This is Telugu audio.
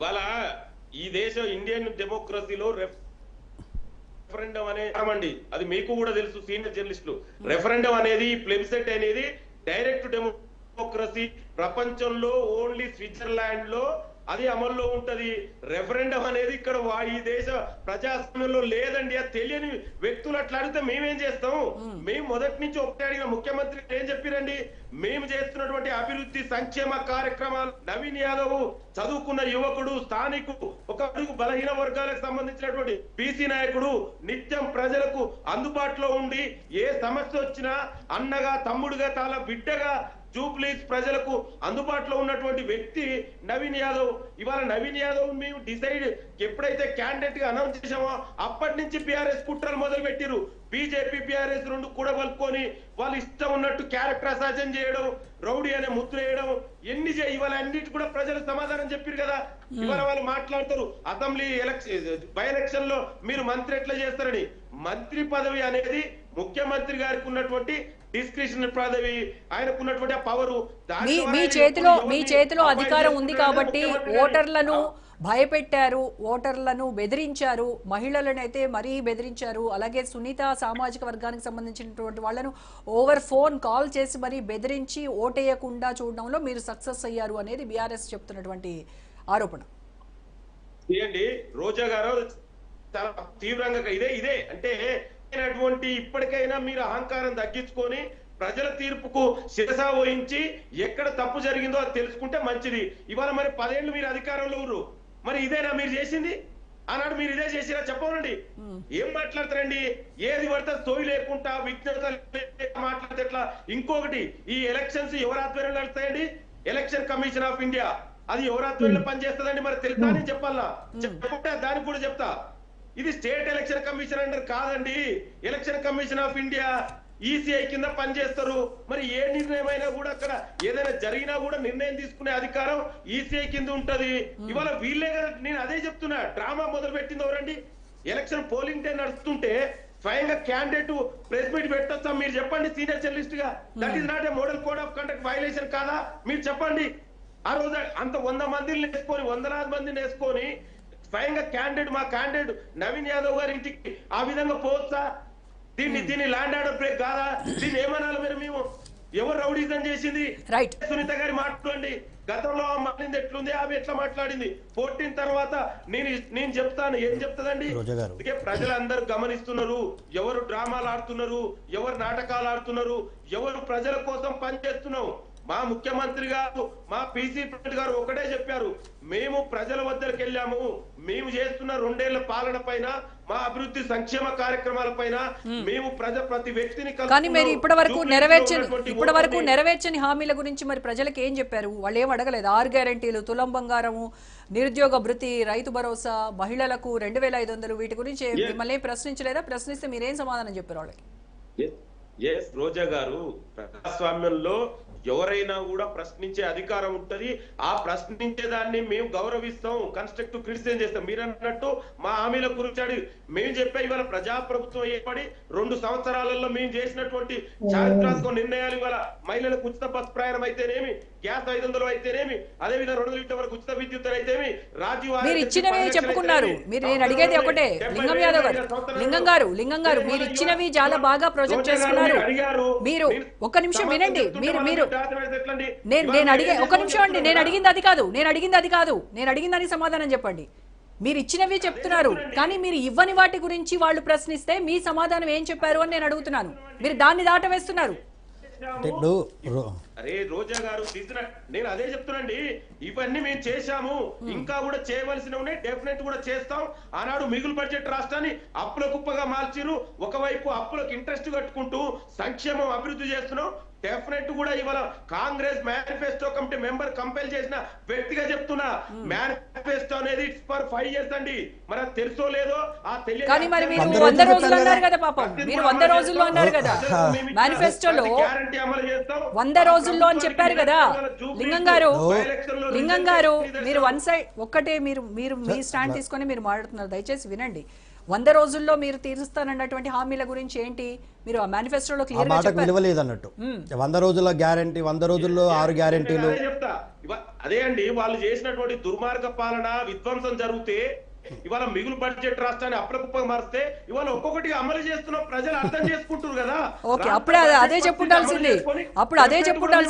ఇవాళ ఈ దేశం ఇండియన్ డెమోక్రసీలో రెఫరెండం అనేది అది మీకు కూడా తెలుసు సీనియర్ జర్నలిస్టులు. రెఫరెండం అనేది ప్లెబిసైట్ అనేది డైరెక్ట్ డెమోక్రసీ. ప్రపంచంలో ఓన్లీ స్విట్జర్లాండ్ లో అది అమల్లో ఉంటది. రెఫరెండం అనేది ఇక్కడ ఈ దేశ ప్రజాస్వామ్యంలో లేదండి. అది తెలియని వ్యక్తులు అట్లా అడిగితే మేమేం చేస్తాం? మేము మొదటి నుంచి ఒకటే అడిగిన ముఖ్యమంత్రి ఏం చెప్పిరండి, మేము చేస్తున్నటువంటి అభివృద్ధి సంక్షేమ కార్యక్రమాలు. నవీన్ యాదవ్ చదువుకున్న యువకుడు, స్థానికుడు, ఒక అడుగు బలహీన వర్గాలకు సంబంధించినటువంటి బీసీ నాయకుడు, నిత్యం ప్రజలకు అందుబాటులో ఉండి ఏ సమస్య వచ్చినా అన్నగా, తమ్ముడుగా, తాల బిడ్డగా జూబ్లీస్ ప్రజలకు అందుబాటులో ఉన్నటువంటి వ్యక్తి నవీన్ యాదవ్. ఇవాళ నవీన్ యాదవ్ మేము డిసైడ్ ఎప్పుడైతే క్యాండిడేట్ గా అనౌన్స్ చేసామో అప్పటి నుంచి బీఆర్ఎస్ కుట్రలు మొదలు పెట్టిరు. బీజేపీ బీఆర్ఎస్ రెండు కూడబలుకొని వాళ్ళు ఇష్టం ఉన్నట్టు క్యారెక్టర్ అసాజన్ చేయడం, రౌడీ అనే ముద్ర వేయడం, ఎన్ని ఇవాళ అన్నిటి కూడా ప్రజలు సమాధానం చెప్పారు కదా. ఇవాళ వాళ్ళు మాట్లాడతారు అసెంబ్లీ బై ఎలక్షన్ లో మీరు మంత్రి ఎట్లా చేస్తారని. మంత్రి పదవి అనేది ముఖ్యమంత్రి గారికి ఉన్నటువంటి డిస్క్రిప్షన్ పదవి, ఆయనకున్నటువంటి పవరు. మీ చేతిలో అధికారం ఉంది కాబట్టి ఓటర్లను భయపెట్టారు, ఓటర్లను బెదిరించారు, మహిళలను అయితే మరీ బెదిరించారు. అలాగే సునీత సామాజిక వర్గానికి సంబంధించినటువంటి వాళ్ళను ఓవర్ ఫోన్ కాల్ చేసి మరీ బెదిరించి ఓటేయకుండా చూడడంలో మీరు సక్సెస్ అయ్యారు అనేది బీఆర్ఎస్ చెప్తున్నటువంటి ఆరోపణ. రోజా గారు చాలా తీవ్రంగా ఇదే అంటే ఇప్పటికైనా మీరు అహంకారం తగ్గించుకొని ప్రజల తీర్పుకు శిరస వహించి ఎక్కడ తప్పు జరిగిందో అది తెలుసుకుంటే మంచిది. ఇవాళ మరి 10 ఏళ్ళు మీరు అధికారంలో ఉన్నారు, మరి ఇదేనా మీరు చేసింది? ఆనాడు మీరు ఇదే చేసినా చెప్పండి. ఏం మాట్లాడతారండి? ఏది పడితే సోయి లేకుండా విజ్ఞత మాట్లాడితే ఎట్లా? ఇంకొకటి, ఈ ఎలక్షన్స్ ఎవరి ఆధ్వర్యంలో నడుస్తాయండి? ఎలక్షన్ కమిషన్ ఆఫ్ ఇండియా అది ఎవరి ఆధ్వర్యంలో పనిచేస్తుందండి? మరి తెలుసా అని చెప్పాలా? చెప్పుకుంటే దానికి కూడా చెప్తా. ఇది స్టేట్ ఎలక్షన్ కమిషన్ అంటారు కాదండి. Election commission of India ECI కింద పనిచేస్తారు. మరి ఏ నిర్ణయం అయినా కూడా అక్కడ ఏదైనా జరిగినా కూడా నిర్ణయం తీసుకునే అధికారం ఈసీఐ కింద ఉంటది. ఇవాళ వీళ్ళే కదా, నేను అదే చెప్తున్నా. డ్రామా మొదలు పెట్టింది ఎవరండి? ఎలక్షన్ పోలింగ్ డే నడుస్తుంటే స్వయంగా క్యాండిడేట్ ప్రెస్ మీట్ పెట్టొచ్చా? మీరు చెప్పండి సీనియర్ జర్నలిస్ట్ గా. That is not a model code of conduct violation కాదా? మీరు చెప్పండి. ఆ రోజు అంత 100 మందిని వేసుకొని, వందలాది మందిని వేసుకొని స్వయంగా క్యాండిడేట్, మా క్యాండిడేట్ నవీన్ యాదవ్ గారి ఇంటికి ఆ విధంగా పోవచ్చా? దీన్ని ల్యాండ్ ఆర్డర్ బ్రేక్ కాదా? దీన్ని ఏమనాలి? మరి మేము ఎవరు రౌడీజం చేసింది? సునీత గారి మాట్లాడండి. గతంలో మాట్లాడింది ఎట్లుంది, ఆమె ఎట్లా మాట్లాడింది? 14 తర్వాత నేను చెప్తాను. ఏం చెప్తుందండి? అందుకే ప్రజలందరూ గమనిస్తున్నారు ఎవరు డ్రామాలు ఆడుతున్నారు, ఎవరు నాటకాలు ఆడుతున్నారు, ఎవరు ప్రజల కోసం పనిచేస్తున్నావు. మా ముఖ్యమంత్రి గారు, మా పీసీ ప్రెసిడెంట్ గారు ఒకటే చెప్పారు, మేము ప్రజల వద్దకు వెళ్ళాము, మేము చేస్తున్న 2 ఏళ్ల పాలన పైన, మా అభివృద్ధి సంక్షేమ కార్యక్రమాల పైన మేము ప్రతి వ్యక్తిని. కానీ మీరు ఇప్పటి వరకు నెరవేర్చని హామీల గురించి మరి ప్రజలకు ఏం చెప్పారు? వాళ్ళు ఏం అడగలేదు. 6 గ్యారెంటీలు, తులం బంగారము, నిరుద్యోగ భృతి, రైతు భరోసా, మహిళలకు 2500, వీటి గురించి మిమ్మల్ని ప్రశ్నించలేదా? ప్రశ్నిస్తే మీరేం సమాధానం చెప్పారు వాళ్ళకి? రోజా గారు, ప్రజాస్వామ్యంలో ఎవరైనా కూడా ప్రశ్నించే అధికారం ఉంటది. ఆ ప్రశ్నించే దాన్ని మేము గౌరవిస్తాం, కన్స్ట్రక్టివ్ క్రిటిసిజం చేస్తాం. మీరు అన్నట్టు మా హామీల గురించి మేము చెప్పే ఇవాళ ప్రజాప్రభుత్వం ఏర్పడి 2 సంవత్సరాలలో మేము చేసినటువంటి చారిత్రాత్మక నిర్ణయాలు, ఇవాళ మహిళలకు ఉచిత బస్ ప్రయాణం అయితేనేమి, గ్యాస్ 500 అయితేనేమి, అదే విధంగా 2 లీటర్ల వరకు ఉచిత విద్యుత్ అయితేమి, రాజీవ్ మీరు ఇచ్చినవి చెప్పుకున్నారు. నేను అడిగేది ఒకటే, లింగం యాదవ్ గారు, లింగం గారు మీరు ఇచ్చినవి చాలా బాగా ప్రొజెక్ట్ చేసుకున్నారు. మీరు ఒక్క నిమిషం వినండి. మీరు నేను అడిగే ఒక్క నిమిషం అండి. నేను అడిగింది అది కాదు. నేను అడిగింది దానికి సమాధానం చెప్పండి. మీరు ఇచ్చినవి చెప్తున్నారు, కానీ మీరు ఇవ్వని వాటి గురించి వాళ్ళు ప్రశ్నిస్తే మీ సమాధానం ఏం చెప్పారు అని నేను అడుగుతున్నాను. మీరు దాన్ని దాటవేస్తున్నారు. అరే రోజా గారు, నేను అదే చెప్తున్నాండి. ఇవన్నీ మేము చేశాము, ఇంకా కూడా చేయవలసిన ఉన్నాయి, డెఫినెట్ కూడా చేస్తాం. ఆనాడు మిగులు బడ్జెట్ రాష్ట్రాన్ని అప్పుల కుప్పగా మార్చిరు. ఒకవైపు అప్పులకు ఇంట్రెస్ట్ కట్టుకుంటూ సంక్షేమం అభివృద్ధి చేస్తున్నాం. డెఫినెట్ కూడా ఇవాళ Congress manifesto committee member compile చేసిన వ్యక్తిగా చెప్తున్నా, మేనిఫెస్టో అనేది ఫర్ 5 years అండి. మరి అది తెలుసో లేదో ఆ తెలియదు. కానీ మరి మీరు 100 రోజులు అన్నారు కదా పాపం, మీరు 100 రోజుల్లో అన్నారు కదా మేనిఫెస్టోలో, 100 రోజుల్లో అని చెప్పారు కదా. లింగం గారు మీరు వన్ సైడ్ ఒక్కటే మీరు మీ స్టాండ్ తీసుకొని మీరు మాట్లాడుతున్నారు. దయచేసి వినండి. 100 రోజుల్లో మీరు తీరుస్తానన్నటువంటి హామీల గురించి ఏంటి? మీరు ఆ మేనిఫెస్టోలో క్లియర్ గా చెప్పారు. 100 రోజుల గ్యారెంటీ, 100 రోజుల్లో 6 గ్యారెంటీలు. అదే అండి వాళ్ళు చేసినటువంటి దుర్మార్గ పాలన విధ్వంసం జరిగితే ఇవాళ మిగులు బడ్జెట్ రాష్ట్రాన్ని అప్రకుప్పగా మారిస్తే ఇవాళ ఒక్కొక్కటి అమలు చేస్తున్న ప్రజలు అర్థం చేసుకుంటారు కదా. ఓకే, అప్పుడే అదే చెప్పుండాల్సింది, అప్పుడు అదే చెప్పుండాల్సింది.